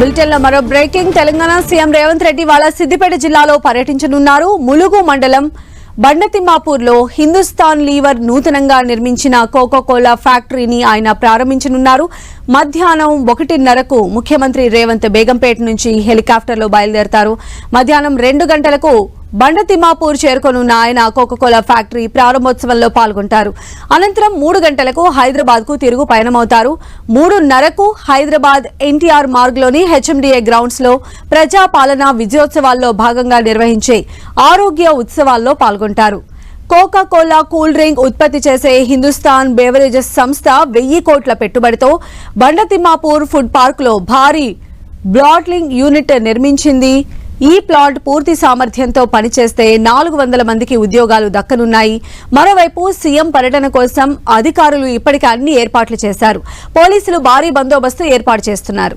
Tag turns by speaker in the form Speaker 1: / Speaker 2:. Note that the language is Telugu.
Speaker 1: బులెటిన్ లో మరో బ్రేకింగ్. తెలంగాణ సీఎం రేవంత్ రెడ్డి వాళ్ళ సిద్దిపేట జిల్లాలో పర్యటించనున్నారు. ములుగు మండలం బండతిమ్మాపూర్ లో హిందుస్థాన్ లీవర్ నూతనంగా నిర్మించిన కోకోకోలా ఫ్యాక్టరీని ఆయన ప్రారంభించనున్నారు. మధ్యాహ్నం 1:30కు ముఖ్యమంత్రి రేవంత్ బేగంపేట నుంచి హెలికాప్టర్లో బయలుదేరతారు. మధ్యాహ్నం 2 గంటలకు బండతిమ్మాపూర్ చేరుకోనున్న ఆయన కోకోకోలా ఫ్యాక్టరీ ప్రారంభోత్సవంలో పాల్గొంటారు. అనంతరం 3 గంటలకు హైదరాబాద్ కు తిరుగు పయనమవుతారు. 3:30కు హైదరాబాద్ ఎన్టీఆర్ మార్గ్లోని హెచ్ఎండిఏ గ్రౌండ్స్ లో ప్రజాపాలన విజయోత్సవాల్లో భాగంగా నిర్వహించే ఆరోగ్య ఉత్సవాల్లో పాల్గొంటారు. కోకాకోలా కూల్ డ్రింక్ ఉత్పత్తి చేసే హిందుస్థాన్ బెవరేజెస్ సంస్థ 1000 కోట్ల పెట్టుబడితో బండతిమ్మాపూర్ ఫుడ్ పార్క్ లో భారీ బాట్లింగ్ యూనిట్ నిర్మించింది. ఈ ప్లాంట్ పూర్తి సామర్థ్యంతో పనిచేస్తే 400 మందికి ఉద్యోగాలు దక్కనున్నాయి. మరోవైపు సీఎం పర్యటన కోసం అధికారులు ఇప్పటికే అన్ని ఏర్పాట్లు చేశారు. పోలీసులు భారీ బందోబస్తు ఏర్పాటు చేస్తున్నారు.